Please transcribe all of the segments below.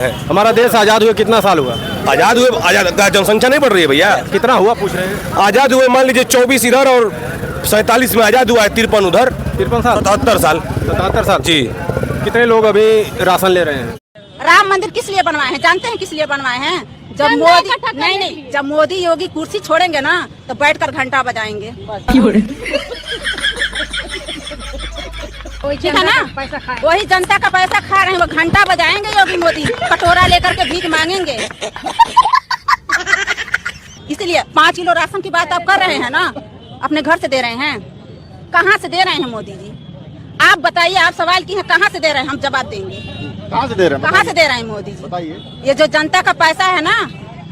हमारा देश आज़ाद हुए कितना साल हुआ? आजाद जनसंख्या नहीं बढ़ रही है भैया। कितना हुआ पूछ रहे हैं? आजाद हुए मान लीजिए 24 इधर और 47 में आजाद हुआ है, 53 उधर, 53 साल, 77 साल। 77 साल जी। कितने लोग अभी राशन ले रहे हैं? राम मंदिर किस लिए बनवाए हैं? जानते हैं किस लिए बनवाए हैं? जब मोदी नहीं, जब मोदी योगी कुर्सी छोड़ेंगे ना तो बैठकर घंटा बजाएंगे, ठीक है ना? वही जनता का पैसा खा रहे हैं, वो घंटा बजाएंगे योगी मोदी, कटोरा लेकर के भीख मांगेंगे। इसलिए 5 किलो राशन की बात आप कर रहे हैं ना, अपने घर से दे रहे हैं, कहाँ से दे रहे हैं मोदी जी? आप बताइए, आप सवाल की है कहाँ से दे रहे हैं, हम जवाब देंगे। कहाँ से दे रहे हैं? कहाँ से दे रहे हैं मोदी जी? बताइए। ये जो जनता का पैसा है ना,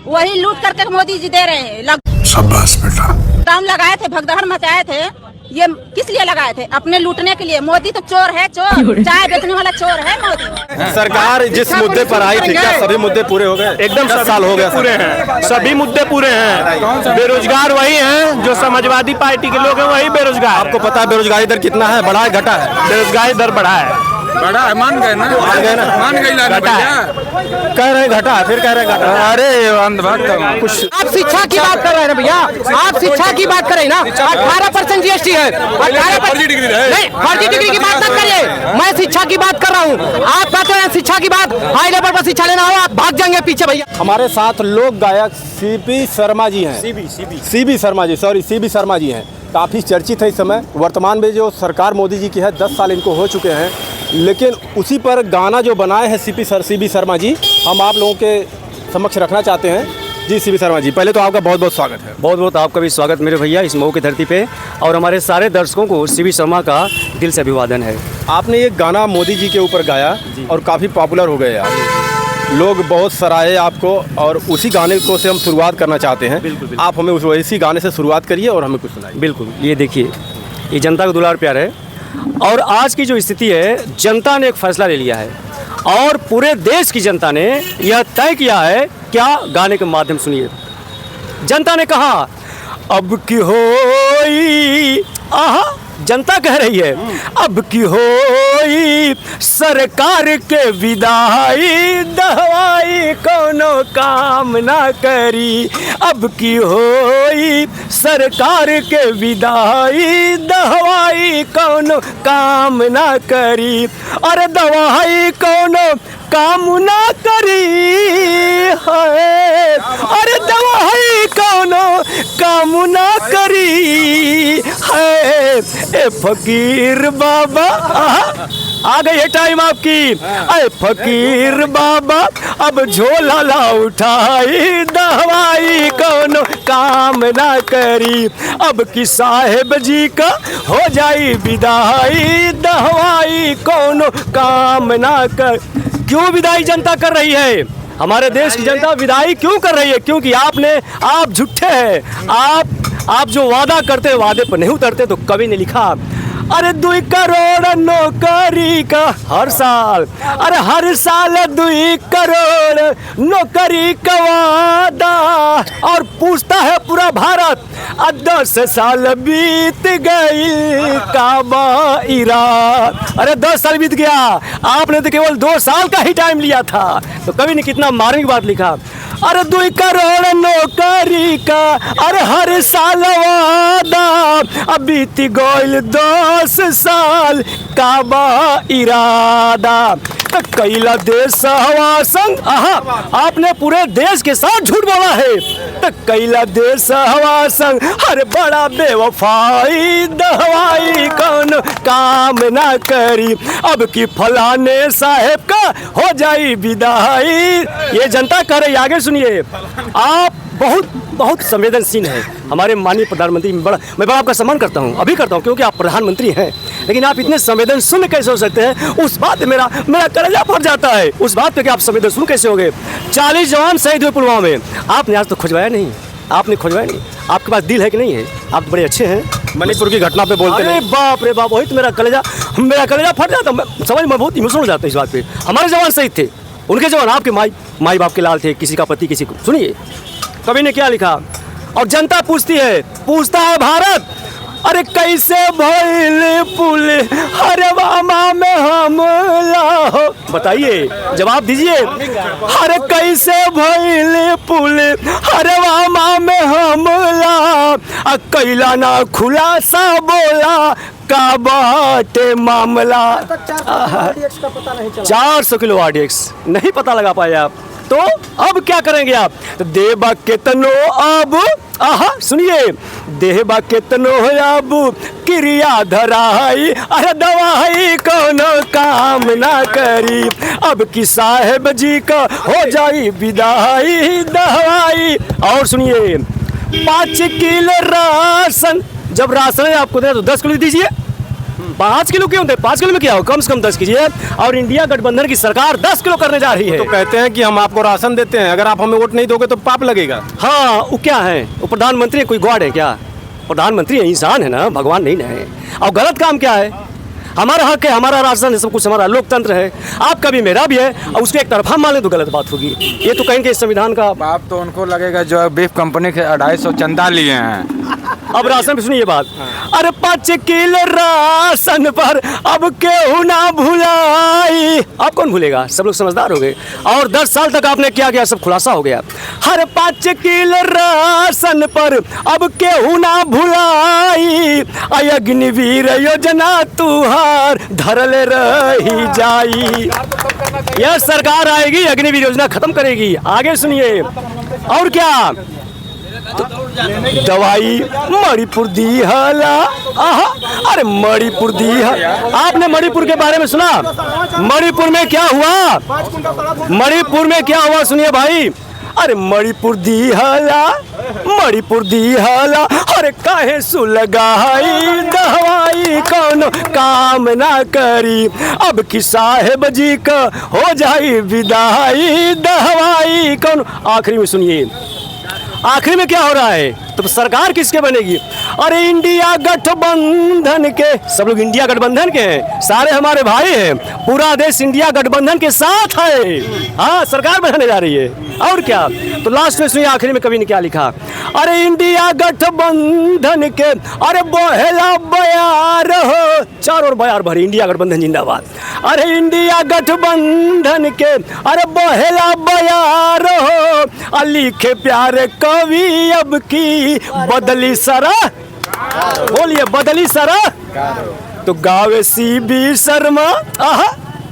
वही लूट करके मोदी जी दे रहे हैं। शाबाश बेटा। लॉकडाउन लगाए थे, भगदड़ मचाए थे, ये किस लिए लगाए थे? अपने लूटने के लिए। मोदी तो चोर है, चोर, चाय बेचने वाला चोर है मोदी। सरकार जिस मुद्दे पर आई थी, क्या सभी मुद्दे पूरे हो गए? एकदम 10 साल हो गया पूरे हैं, सभी मुद्दे पूरे हैं। बेरोजगार वही हैं जो समाजवादी पार्टी के लोग हैं, वही बेरोजगार। आपको पता है बेरोजगारी दर कितना है? बढ़ा है घटा है? बेरोजगारी दर बढ़ा है। बड़ा है, मान गए ना, मान गई घटा है। कह रहे हैं घटा, फिर कह रहे हैं घटा। अरे अंधभक्त कुछ आप शिक्षा की बात कर रहे हैं ना भैया, आप शिक्षा की बात करें ना। 18% GST है, 18% फर्जी डिग्री है। नहीं, फर्जी डिग्री की बात मत करिए, मैं शिक्षा की बात कर रहा हूँ। आप कहते हैं शिक्षा की बात, हाई लेवल पर शिक्षा लेना हो, आप भाग जाएंगे पीछे भैया। हमारे साथ लोक गायक सीपी शर्मा जी हैं। CB Sharma ji, sorry, CB Sharma ji हैं। काफ़ी चर्चित है इस समय। वर्तमान में जो सरकार मोदी जी की है, 10 साल इनको हो चुके हैं, लेकिन उसी पर गाना जो बनाए हैं सीबी शर्मा जी, हम आप लोगों के समक्ष रखना चाहते हैं। जी सीबी शर्मा जी, पहले तो आपका बहुत बहुत स्वागत है। बहुत बहुत आपका भी स्वागत मेरे भैया इस मऊ की धरती पे, और हमारे सारे दर्शकों को सीबी शर्मा का दिल से अभिवादन है। आपने ये गाना मोदी जी के ऊपर गाया और काफ़ी पॉपुलर हो गए आप, लोग बहुत सराहे आपको, और उसी गाने को से हम शुरुआत करना चाहते हैं। बिल्कुल। आप हमें उसी गाने से शुरुआत करिए और हमें कुछ सुनाइए। बिल्कुल, ये देखिए, ये जनता का दुलार प्यार है, और आज की जो स्थिति है, जनता ने एक फैसला ले लिया है, और पूरे देश की जनता ने यह तय किया है। क्या गाने के माध्यम सुनिए। जनता ने कहा अब की होई, आहा, जनता कह रही है अब की होई सरकार के विदाई, दवाई कोनो काम ना करी। अब की होई सरकार के विदाई, दवाई कोनो काम ना करी। अरे दवाई कोनो काम ना करी है, अरे दवाई कोनो काम ना करी है। ए फकीर बाबा, आ गई है टाइम आपकी। ए फकीर बाबा अब झोला ला उठाई, दवाई कोनो काम ना करी। अब की साहेब जी का हो जाई विदाई, दवाई कोनो काम ना कर। क्यों विदाई जनता कर रही है? हमारे देश की जनता विदाई क्यों कर रही है? क्योंकि आप झूठे हैं। आप जो वादा करते हैं, वादे पर नहीं उतरते, तो कवि ने लिखा अरे 2 करोड़ नौकरी का हर साल, अरे हर साल 2 करोड़ नौकरी का वादा, और पूछता है पूरा भारत 10 साल बीत गई काबा इराक। अरे 10 साल बीत गया, आपने तो केवल 2 साल का ही टाइम लिया था। तो कवि ने कितना मार्मिक बात लिखा। अरे 2 करोड़ नौकरी का, अरे हर साल वादा, अब बीत गइल 10 साल काबा इरादा। तो कैला देश हवा संग, आपने पूरे देश के साथ झूठ बोला है। तो कैला देश हवा संग, हर बड़ा बेवफाई, दवाई कौन काम ना करी। अब की फलाने साहेब का हो जाई विदाई। ये जनता कह रही, आगे सुनिए। आप बहुत संवेदनशील हैं। हमारे माननीय प्रधानमंत्री, मैं बड़ा आपका सम्मान करता हूं, अभी करता हूं, क्योंकि आप प्रधानमंत्री हैं, लेकिन आप इतने संवेदनशील कैसे हो सकते हैं? उस बात पे मेरा कलेजा फट जाता है। उस बात पे कि आप संवेदनशील कैसे हो गए? 40 जवान शहीद हुए पुलवामा में, आपने आज तो खोजवाया नहीं। आपने खोजवाया नहीं। आपके पास दिल है कि नहीं है? आप बड़े अच्छे हैं। मणिपुर की घटना पे बोलते हैं। बाप रे बाप, वही तो मेरा कलेजा फट जाता। मैं बहुत इमोशनल हो जाता हूँ इस बात पे। हमारे जवान शहीद थे, उनके जवान आपके माई बाप के लाल थे, किसी का पति किसी को। सुनिए कवि ने क्या लिखा। और जनता पूछता है भारत अरे कैसे भइल पुल हरवामा में हमला हो, बताइए जवाब दीजिए। अरे कैसे भइल पुल हरवामा में हमला, कैला ना खुलासा बोला का बाटे मामला। 400 किलो RDX नहीं पता लगा पाए आप, तो अब क्या करेंगे आप? तो देबा केतनो अब, आहा सुनिए, देबा केतनो अब क्रिया धराई, अरे दवाई कोनो काम ना करी, अब की साहेब जी का हो जाई विदाई दवाई। और सुनिए, 5 किलो राशन, जब राशन आपको दे तो 10 किलो दीजिए। 5 किलो क्यों दे? 5 किलो में क्या हो, कम से कम 10 कीजिए। और इंडिया गठबंधन की सरकार 10 किलो करने जा रही है। तो कहते हैं कि हम आपको राशन देते हैं, अगर आप हमें वोट नहीं दोगे तो पाप लगेगा। हाँ, वो क्या है, वो प्रधानमंत्री है, कोई गॉड है क्या? प्रधानमंत्री इंसान है ना, भगवान नहीं है। और गलत काम क्या है? हमारा हक है, हमारा राशन है, सब कुछ हमारा, लोकतंत्र है, आपका भी मेरा भी है, और उसको एक तरफा मान ले तो गलत बात होगी। ये तो कहेंगे संविधान का। आप तो उनको लगेगा जो बीफ कंपनी के 250 चंदा लिए हैं। अब राशन पे सुनिए बात। अरे 5 किलो राशन पर अब केहू ना भुलाई, आप कौन भूलेगा, सब लोग समझदार हो गए। और 10 साल तक आपने क्या किया, सब खुलासा हो गया। हर 5 किलो राशन पर अब केहू ना भुलाई, अग्निवीर योजना तुहार धरल रही जाई। यह सरकार आएगी, अग्निवीर योजना खत्म करेगी। आगे सुनिए, और क्या? दवाई मणिपुर दी हला, आहा, अरे मणिपुर दी हला। आपने मणिपुर के बारे में सुना? मणिपुर में क्या हुआ? मणिपुर में क्या हुआ सुनिए भाई। अरे मणिपुर दी हला, मणिपुर दी हला, अरे काहे सुलगाई दवाई कोनो काम ना करी, अब की साहेब जी का हो जाई विदाई दवाई कौन। आखिरी में सुनिए, आखिर में क्या हो रहा है? तो सरकार किसके बनेगी? अरे इंडिया गठबंधन के, सब लोग इंडिया गठबंधन के हैं, सारे हमारे भाई हैं, पूरा देश इंडिया गठबंधन के साथ है। हाँ, सरकार बनाने जा रही है। और क्या? तो लास्ट में सुनिए, आखिरी में कवि ने क्या लिखा। अरे इंडिया गठबंधन के, अरे बहेला बयार हो, चारों ओर बयार भरी, इंडिया गठबंधन जिंदाबाद। अरे इंडिया गठबंधन के, अरे बहेला बयार हो, लिखे प्यारे कवि अब की बदली सरा, बोलिए बदली सरा। तो गावे CB शर्मा, आहा,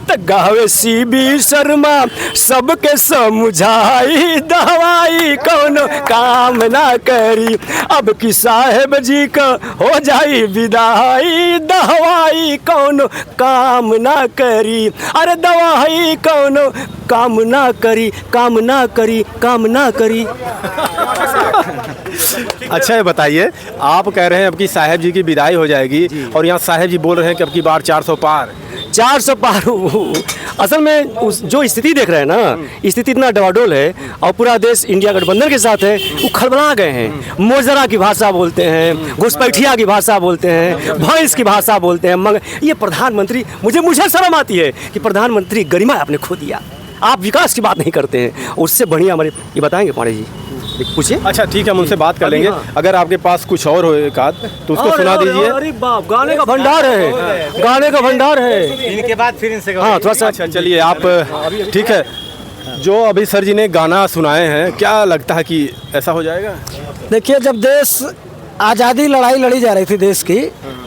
तो गावे CB शर्मा, सबके समझाई दवाई कोनो काम ना करी, अब की साहेब जी का हो जाई विदाई दवाई कोनो काम ना करी, अरे दवाई कोनो काम ना करी, काम ना करी, काम ना करी। अच्छा ये बताइए, आप कह रहे हैं अब की साहेब जी की विदाई हो जाएगी, और यहाँ साहेब जी बोल रहे हैं कि अब की बार 400 पार। 400 पार। असल में उस जो स्थिति देख रहे हैं ना, स्थिति इतना डवाडोल है, और पूरा देश इंडिया गठबंधन के साथ है, वो खड़बड़ा गए हैं। मोजरा की भाषा बोलते हैं, घुसपैठिया की भाषा बोलते हैं, भैंस की भाषा बोलते हैं, मगर ये प्रधानमंत्री, मुझे शर्म आती है कि प्रधानमंत्री गरिमा आपने खो दिया। आप विकास की बात नहीं करते हैं, उससे बढ़िया हमारे ये बताएंगे पांडे जी, पूछिए। अच्छा ठीक है, हम उनसे बात कर लेंगे। अगर आपके पास कुछ और हो एक आध तो उसको सुना दीजिए। अरे बाप, गाने का भंडार है, गाने का भंडार है। इनके बाद फिर इनसे हाँ थोड़ा सा। अच्छा चलिए, आप ठीक है, जो अभी सर जी ने गाना सुनाए हैं, क्या लगता है कि ऐसा हो जाएगा? देखिए, जब देश आज़ादी लड़ाई लड़ी जा रही थी देश की,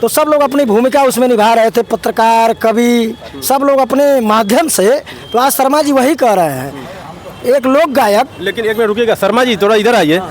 तो सब लोग अपनी भूमिका उसमें निभा रहे थे, पत्रकार, कवि, सब लोग अपने माध्यम से। तो आज शर्मा जी वही कह रहे हैं, एक लोक गायक। लेकिन एक मिनट रुकिएगा, शर्मा जी थोड़ा इधर आइए।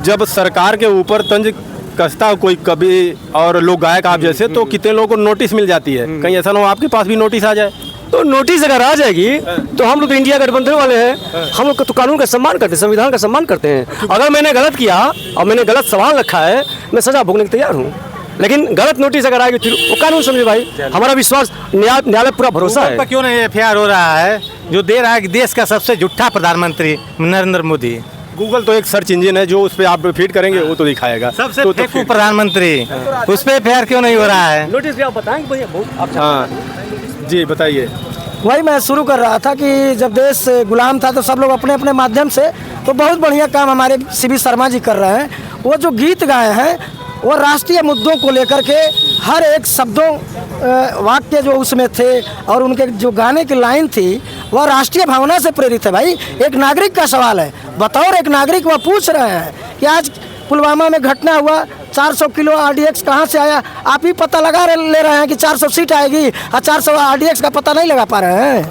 जब सरकार के ऊपर तंज कसता कोई कवि और लोक गायक आप जैसे, तो कितने लोगों को नोटिस मिल जाती है, कहीं ऐसा ना हो आपके पास भी नोटिस आ जाए? तो नोटिस अगर आ जाएगी तो हम लोग तो इंडिया गठबंधन वाले हैं, हम लोग तो कानून का सम्मान करते हैं, संविधान का सम्मान करते हैं। अगर मैंने गलत किया और मैंने गलत सवाल रखा है, मैं सजा भोगने के तैयार हूँ, लेकिन गलत नोटिस अगर आएगी वो कानून समझे भाई। हमारा विश्वास, न्यायालय पूरा भरोसा है। क्यों नहीं FIR हो रहा है? जो दे रहा है देश का सबसे झूठा प्रधानमंत्री नरेंद्र मोदी। गूगल तो एक सर्च इंजन है, जो उस पर आप फीड करेंगे वो तो दिखाएगा। सबसे तो फेंकू प्रधानमंत्री, उस पर FIR क्यों नहीं हो रहा है? नोटिस भी आप बताएंगे भैया? हाँ जी बताइए। वही मैं शुरू कर रहा था कि जब देश गुलाम था तो सब लोग अपने अपने माध्यम से, तो बहुत बढ़िया काम हमारे CB शर्मा जी कर रहे हैं। वो जो गीत गाए हैं वो राष्ट्रीय मुद्दों को लेकर के हर एक शब्दों वाक्य जो उसमें थे और उनके जो गाने की लाइन थी वह राष्ट्रीय भावना से प्रेरित है। भाई एक नागरिक का सवाल है, बतौर एक नागरिक वह पूछ रहे हैं कि आज पुलवामा में घटना हुआ, 400 किलो RDX कहाँ से आया? आप ही पता लगा ले रहे हैं कि 400 सीट आएगी और 400 RDX का पता नहीं लगा पा रहे हैं।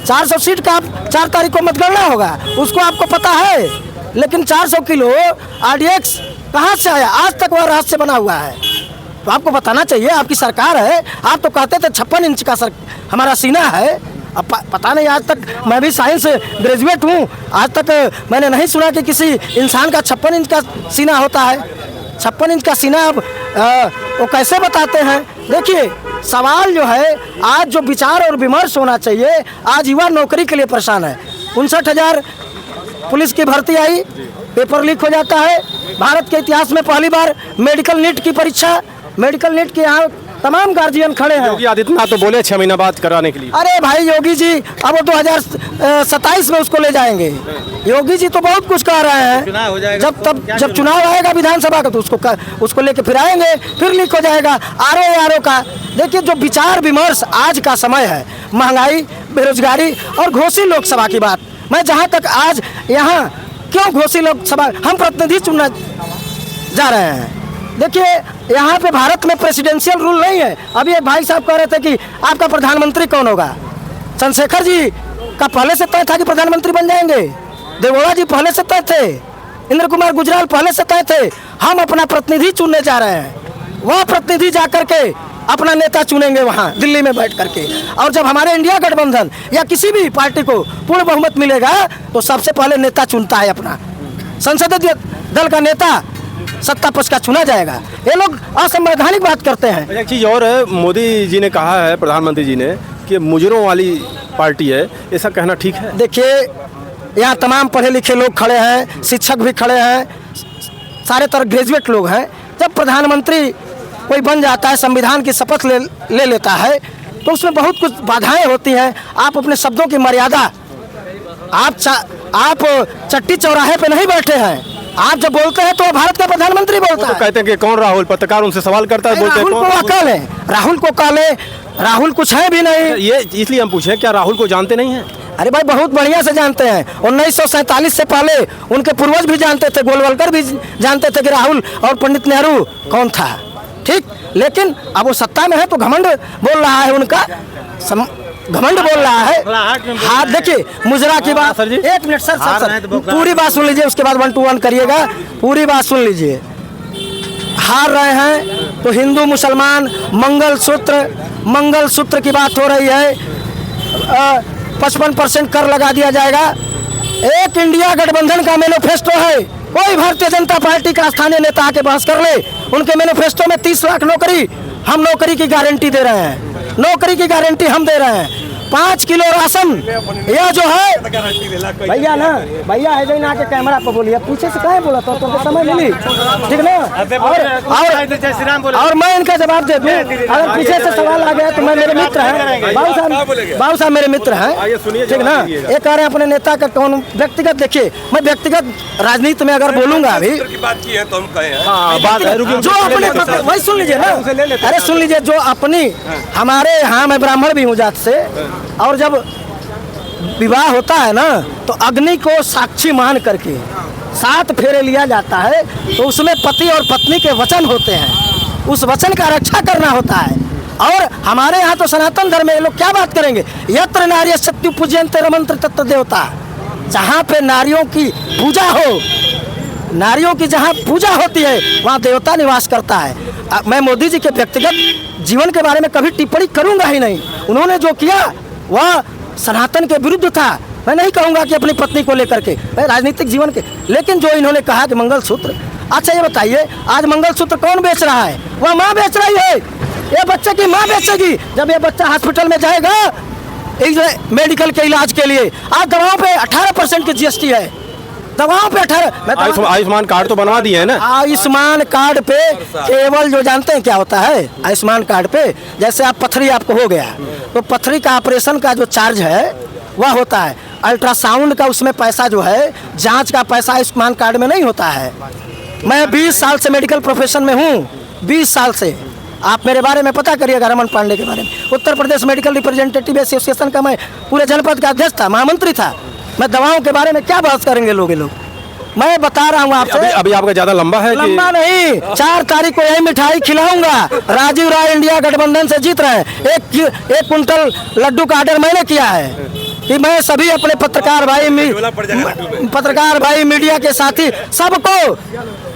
400 सीट का आप 4 तारीख को मतगणना होगा, उसको आपको पता है, लेकिन 400 किलो RDX कहाँ से आया आज तक वह रहस्य बना हुआ है। तो आपको बताना चाहिए, आपकी सरकार है। आप तो कहते थे 56 इंच का हमारा सीना है। अब पता नहीं, आज तक मैं भी साइंस ग्रेजुएट हूँ, आज तक मैंने नहीं सुना कि किसी इंसान का 56 इंच का सीना होता है। 56 इंच का सीना अब वो कैसे बताते हैं? देखिए सवाल जो है, आज जो विचार और विमर्श होना चाहिए, आज युवा नौकरी के लिए परेशान है। 59,000 पुलिस की भर्ती आई, पेपर लीक हो जाता है। भारत के इतिहास में पहली बार मेडिकल नीट की परीक्षा, मेडिकल नीट के यहाँ तमाम गार्जियन खड़े हैं। योगी आदित्यनाथ तो बोले 6 महीना बाद कराने के लिए। अरे भाई योगी जी अब वो 2027 में उसको ले जाएंगे। योगी जी तो बहुत कुछ कह रहे हैं। जब चुनाव आएगा विधानसभा का तो उसको लेके फिर आएंगे, फिर लीक हो जाएगा आरओ का। देखिए जो विचार विमर्श आज का समय है, महंगाई, बेरोजगारी और घोषी लोकसभा की बात, मैं जहाँ तक आज यहाँ क्यों घोषी लोकसभा, हम प्रतिनिधि चुनना जा रहे हैं। देखिए यहाँ पे भारत में प्रेसिडेंशियल रूल नहीं है। अभी एक भाई साहब कह रहे थे कि आपका प्रधानमंत्री कौन होगा। चंद्रशेखर जी का पहले से तय था कि प्रधानमंत्री बन जाएंगे, देवगौड़ा जी पहले से तय थे, इंद्र कुमार गुजराल पहले से तय थे। हम अपना प्रतिनिधि चुनने जा रहे हैं, वह प्रतिनिधि जा करके अपना नेता चुनेंगे वहाँ दिल्ली में बैठ करके। और जब हमारे इंडिया गठबंधन या किसी भी पार्टी को पूर्ण बहुमत मिलेगा तो सबसे पहले नेता चुनता है अपना संसदीय दल का नेता, सत्ता पक्ष का चुना जाएगा। ये लोग असंवैधानिक बात करते हैं। एक चीज़ और है, मोदी जी ने कहा है, प्रधानमंत्री जी ने, कि मुजरों वाली पार्टी है, ऐसा कहना ठीक है? देखिए यहाँ तमाम पढ़े लिखे लोग खड़े हैं, शिक्षक भी खड़े हैं, सारे तरह ग्रेजुएट लोग हैं। जब प्रधानमंत्री कोई बन जाता है, संविधान की शपथ ले लेता है, तो उसमें बहुत कुछ बाधाएं होती हैं। आप अपने शब्दों की मर्यादा, आप चट्टी चौराहे पे नहीं बैठे हैं। आप जब बोलते हैं तो भारत का प्रधानमंत्री बोलता है। तो कहते हैं कि कौन राहुल, पत्रकार उनसे सवाल करता है, बोलते हैं राहुल को अकल है, राहुल को काले, राहुल कुछ है भी नहीं। ये इसलिए हम पूछे, क्या राहुल को जानते नहीं हैं? अरे भाई बहुत बढ़िया से जानते हैं। 1947 से पहले उनके पूर्वज भी जानते थे, गोलवलकर भी जानते थे कि राहुल और पंडित नेहरू कौन था। ठीक, लेकिन अब वो सत्ता में है तो घमंड बोल रहा है, उनका घमंड बोल रहा है। हाँ देखिए मुजरा की बात, एक मिनट सर पूरी बात सुन लीजिए, उसके बाद 1 to 1 करिएगा। पूरी बात सुन लीजिए। हार रहे हैं तो हिंदू मुसलमान मंगलसूत्र की बात हो रही है। 55% कर लगा दिया जाएगा। एक इंडिया गठबंधन का मैनिफेस्टो है, कोई भारतीय जनता पार्टी का स्थानीय नेता आके बहस कर ले। उनके मैनिफेस्टो में 30 लाख नौकरी, हम नौकरी की गारंटी दे रहे हैं, नौकरी की गारंटी हम दे रहे हैं। 5 किलो राशन, यह जो है भैया ना, भैया है जो ना के कैमरा पर बोलिए, पीछे से कहाँ बोला तो समय मिली, ठीक ना। और मैं इनका जवाब दे दूं, अगर पीछे से सवाल आ गया तो मैं, मेरे मित्र हैं बाबू साहब मेरे मित्र हैं, ठीक ना। ये कह रहे हैं अपने नेता का कौन व्यक्तिगत, देखिए मैं व्यक्तिगत राजनीति में अगर बोलूंगा अभी जो अपने, वही सुन लीजिए ना, अरे सुन लीजिए, जो अपनी हमारे यहाँ, मैं ब्राह्मण भी हूँ जात से, और जब विवाह होता है ना तो अग्नि को साक्षी मान करके 7 फेरे लिया जाता है, तो उसमें पति और पत्नी के वचन होते हैं, उस वचन का रक्षा करना होता है। और हमारे यहाँ तो सनातन धर्म में ये लोग क्या बात करेंगे, यत्र नार्य शक्ति पूजयन्ते रमन्ते तत्र देवता, जहाँ पे नारियों की पूजा हो, नारियों की जहाँ पूजा होती है वहाँ देवता निवास करता है। मैं मोदी जी के व्यक्तिगत जीवन के बारे में कभी टिप्पणी करूँगा ही नहीं। उन्होंने जो किया वह सनातन के विरुद्ध था। मैं नहीं कहूँगा कि अपनी पत्नी को लेकर के, मैं राजनीतिक जीवन के, लेकिन जो इन्होंने कहा कि मंगलसूत्र, अच्छा ये बताइए आज मंगलसूत्र कौन बेच रहा है? वह माँ बेच रही है, ये बच्चे की माँ बेचेगी। जब ये बच्चा हॉस्पिटल में जाएगा मेडिकल के इलाज के लिए, आज दवाओं पे 18% की GST है, दवाओं पे 18। आयुष्मान कार्ड तो बनवा दिए है ना। आयुष्मान कार्ड पे केवल जो जानते हैं क्या होता है, आयुष्मान कार्ड पे जैसे आप पथरी आपको हो गया तो पथरी का ऑपरेशन का जो चार्ज है वह होता है, अल्ट्रासाउंड का उसमें पैसा जो है, जांच का पैसा आयुष्मान कार्ड में नहीं होता है। मैं 20 साल से मेडिकल प्रोफेशन में हूँ, 20 साल से। आप मेरे बारे में पता करिएगा, रमन पांडे के बारे में। Uttar Pradesh medical representative association का मैं पूरे जनपद का अध्यक्ष था, महामंत्री था। मैं दवाओं के बारे में क्या बहस करेंगे लोग, ये लोग। मैं बता रहा हूँ आपसे। अभी आपका ज्यादा लंबा है लंबा नहीं, 4 तारीख को यही मिठाई खिलाऊंगा। राजीव राय इंडिया गठबंधन से जीत रहे हैं। एक कुंटल लड्डू का ऑर्डर मैंने किया है कि मैं सभी अपने पत्रकार भाई मीडिया के साथी सबको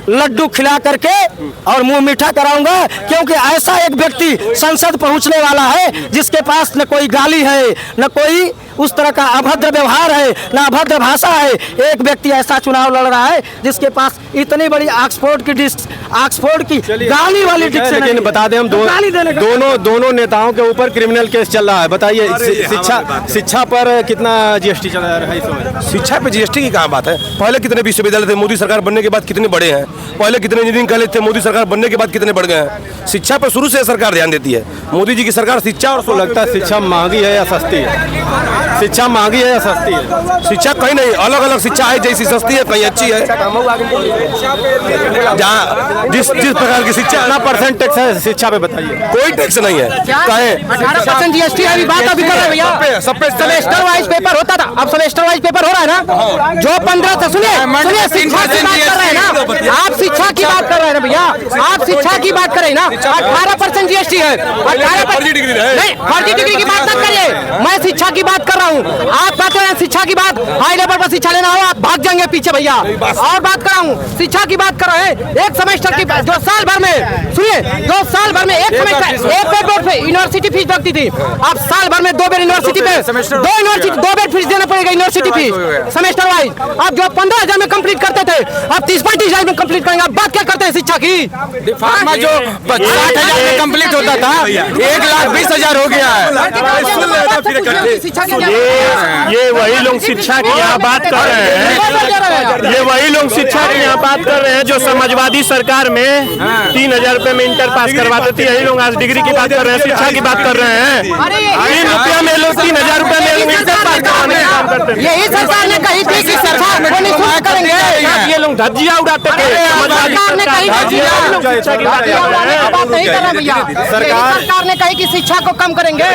लड्डू खिला करके और मुंह मीठा कराऊंगा, क्योंकि ऐसा एक व्यक्ति संसद पहुंचने वाला है जिसके पास न कोई गाली है, न कोई उस तरह का अभद्र व्यवहार है, न अभद्र भाषा है। एक व्यक्ति ऐसा चुनाव लड़ रहा है जिसके पास इतनी बड़ी ऑक्सफोर्ड की गाली वाली डिक्शनरी। लेकिन बता दें हम दोनों नेताओं के ऊपर क्रिमिनल केस चल रहा है। बताइए शिक्षा पर कितना जीएसटी चल रहा है इस समय? शिक्षा पे जीएसटी की कहाँ बात है? पहले कितने विश्वविद्यालय थे, मोदी सरकार बनने के बाद कितने बड़े हैं? पहले कितने इंजीनियरिंग कॉलेज थे, मोदी सरकार बनने के बाद कितने बढ़ गए हैं? शिक्षा पर शुरू से सरकार ध्यान देती है। मोदी जी की सरकार शिक्षा और लगता है शिक्षा महंगी है या सस्ती है? शिक्षा महंगी है या सस्ती है? शिक्षा कहीं नहीं, अलग अलग शिक्षा है, जैसी सस्ती है कहीं अच्छी है। जहाँ जिस प्रकार की शिक्षा। कितना परसेंट टैक्स है शिक्षा पे बताइए? कोई टैक्स नहीं है। कहे 18% जीएसटी है। बात अभी कर रहे हैं भैया, सेमेस्टर वाइज पेपर होता था, अब सेमेस्टर वाइज पेपर हो रहा है ना। जो 15 था, सुनिए शिक्षा की बात कर रहे हैं ना आप, शिक्षा की बात कर रहे हैं ना भैया, आप शिक्षा की बात कर रहे हैं ना। 18% जीएसटी है। 18% फर्जी डिग्री की बात मत करिए, मैं शिक्षा की बात कर रहा हूँ। आप कहते हैं शिक्षा की बात, हाई लेवल पर शिक्षा लेना हो, आप भाग जाएंगे पीछे भैया। और बात कर रहा हूँ, शिक्षा की बात कर रहे हैं। एक सेमेस्टर की जो साल भर में, सुनिए, जो साल भर में एक सेमेस्टर एक बोर्ड पे यूनिवर्सिटी फीस लगती थी, अब साल भर में 2 बार यूनिवर्सिटी पे 2 बार फीस देना पड़ेगा यूनिवर्सिटी फीस सेमेस्टर वाइज। अब जो 15,000 में कंप्लीट करते थे, अब 30-35,000 में कंप्लीट करेंगे। अब बात क्या करते हैं शिक्षा की? फार्मा जो 60,000 में कंप्लीट होता था, 1,20,000 हो गया है। ये वही लोग शिक्षा की यहाँ बात कर रहे हैं, ये वही लोग शिक्षा की यहाँ बात कर रहे हैं जो समाजवादी सरकार में 3,000 रुपए में इंटर पास करवाते थे। यही लोग आज डिग्री की बात कर रहे हैं, शिक्षा की बात कर रहे हैं। 3 रुपया में लोग 3,000 रुपए में इंटर पास करवाने का काम करते हैं। यही सरकार ने कही थी कि सरकार वो निःशुल्क करेंगे। ये लोग धज्जियां उड़ाते थे। सरकार ने कही शिक्षा की बात नहीं कर रहे भैया। सरकार ने कही कि शिक्षा को कम करेंगे।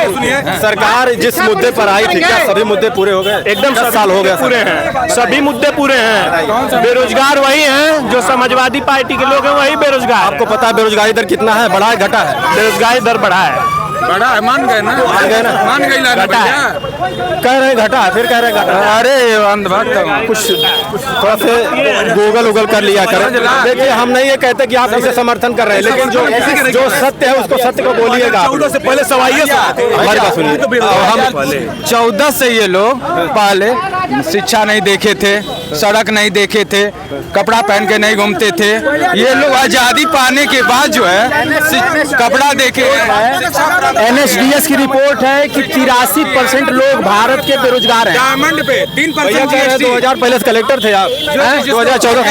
सरकार जिस मुद्दे पर आई थी, क्या सभी मुद्दे पूरे हो गए? एकदम 10 साल हो गया, पूरे हैं, सभी मुद्दे पूरे हैं। बेरोजगार वही हैं जो समाजवादी पार्टी के लोग हैं, वही बेरोजगार। आपको पता है बेरोजगारी दर कितना है? बढ़ा है घटा है? बेरोजगारी दर बढ़ा है। बड़ा है, मान गए ना, मान गई घटा है। कह रहे घटा है, फिर कह रहे घटा। अरे अंधभक्त कुछ थोड़ा से गूगल कर लिया करें। देखिए, हम नहीं ये कहते कि आप इसे समर्थन कर रहे हैं, लेकिन जो सत्य है उसको सत्य को बोलिएगा। 14 से पहले सवाइए हमारी बात सुनिए। 14 से ये लोग पहले शिक्षा नहीं देखे थे, सड़क नहीं देखे थे, कपड़ा पहन के नहीं घूमते थे। ये लोग आजादी पाने के बाद जो है कपड़ा देखे। NSDS की रिपोर्ट है कि 83% लोग भारत के बेरोजगार हैं। डायमंड पे 3% 2000 पहले कलेक्टर थे आप, 2014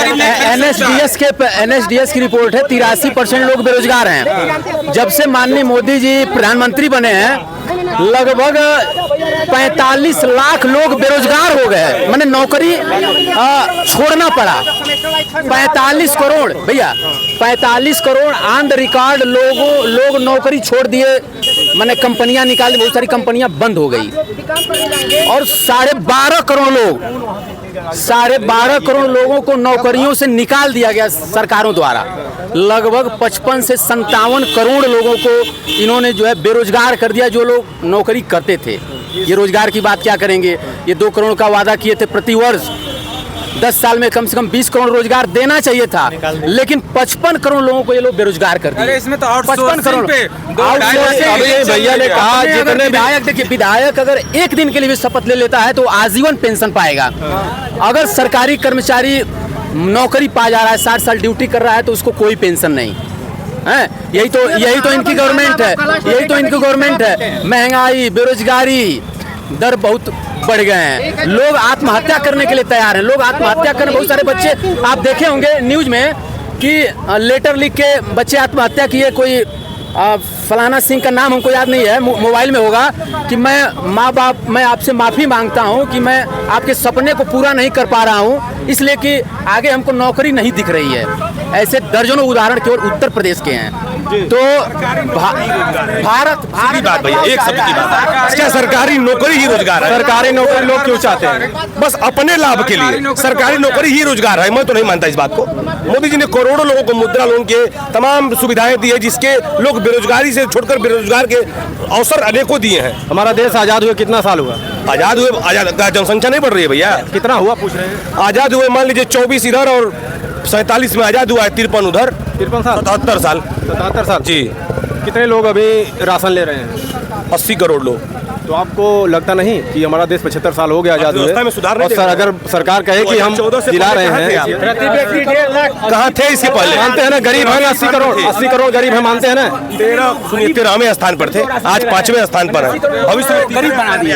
NSDS की रिपोर्ट है 83% लोग बेरोजगार हैं। जब से माननीय मोदी जी प्रधानमंत्री बने हैं, लगभग 45 लाख लोग बेरोजगार हो गए, मैंने नौकरी छोड़ना पड़ा। 45 करोड़ भैया, 45 करोड़ ऑन द रिकॉर्ड लोग नौकरी छोड़ दिए, मैंने कंपनियां निकाली, बहुत सारी कंपनियां बंद हो गई। और 12.5 करोड़ लोगों को नौकरियों से निकाल दिया गया सरकारों द्वारा। लगभग 55 से 57 करोड़ लोगों को इन्होंने जो है बेरोजगार कर दिया, जो लोग नौकरी करते थे। ये रोजगार की बात क्या करेंगे? ये 2 करोड़ का वादा किए थे प्रति वर्ष, 10 साल में कम से कम 20 करोड़ रोजगार देना चाहिए था, लेकिन 55 करोड़ लोगों को ये लोग बेरोजगार कर दिए। इसमें तो 55 करोड़ भैया ने कहा जितने विधायक, देखिए विधायक अगर एक दिन के लिए भी शपथ ले लेता है तो आजीवन पेंशन पाएगा। अगर सरकारी कर्मचारी नौकरी पा जा रहा है, 60 साल ड्यूटी कर रहा है, तो उसको कोई पेंशन नहीं है। यही तो इनकी गवर्नमेंट है, यही तो इनकी गवर्नमेंट है। महंगाई, बेरोजगारी दर बहुत बढ़ गए हैं, लोग आत्महत्या करने के लिए तैयार हैं। लोग आत्महत्या करने, बहुत सारे बच्चे आप देखे होंगे न्यूज में कि लेटर लिख के बच्चे आत्महत्या किए। कोई फलाना सिंह का नाम हमको याद नहीं है, मोबाइल में होगा कि मैं आपसे माफ़ी मांगता हूं कि मैं आपके सपने को पूरा नहीं कर पा रहा हूं, इसलिए कि आगे हमको नौकरी नहीं दिख रही है। ऐसे दर्जनों उदाहरण केवल उत्तर प्रदेश के हैं। तो भारत सीधी बात भैया, एक शब्द की बात, क्या सरकारी नौकरी ही रोजगार है? सरकारी नौकरी लोग क्यों चाहते हैं? बस अपने लाभ के लिए सरकारी नौकरी ही रोजगार है। मैं तो नहीं मानता इस बात को। मोदी जी ने करोड़ों लोगों को मुद्रा लोन के तमाम सुविधाएं दी है, जिसके लोग बेरोजगारी से छोड़कर बेरोजगार के अवसर अनेकों दिए हैं। हमारा देश आज़ाद हुए कितना साल हुआ? आजाद हुए, आजाद जनसंख्या नहीं बढ़ रही है भैया। कितना हुआ पूछ रहे हैं? आजाद हुए मान लीजिए 24 इधर और 47 में आजाद हुआ है, 53 उधर, 53 साल, 77 साल। 77 साल जी। कितने लोग अभी राशन ले रहे हैं? 80 करोड़ लोग। तो आपको लगता नहीं कि हमारा देश 75 साल हो गया आजाद हुए? व्यवस्था में सुधार नहीं और सर, अगर सरकार कहे कि हम 14 से दिला रहे पहले हैं, कहाँ थे इसके पहले? मानते हैं ना, गरीब है ना, 80 करोड़ गरीब है, मानते हैं ना। 13वें स्थान पर थे, आज 5वें स्थान पर है। भविष्य में गरीब बना दिए।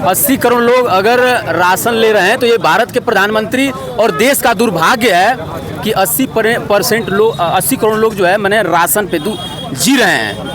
80 करोड़ लोग अगर राशन ले रहे हैं तो ये भारत के प्रधानमंत्री और देश का दुर्भाग्य है कि 80% लोग, 80 करोड़ लोग जो है मैंने राशन पे जी रहे हैं।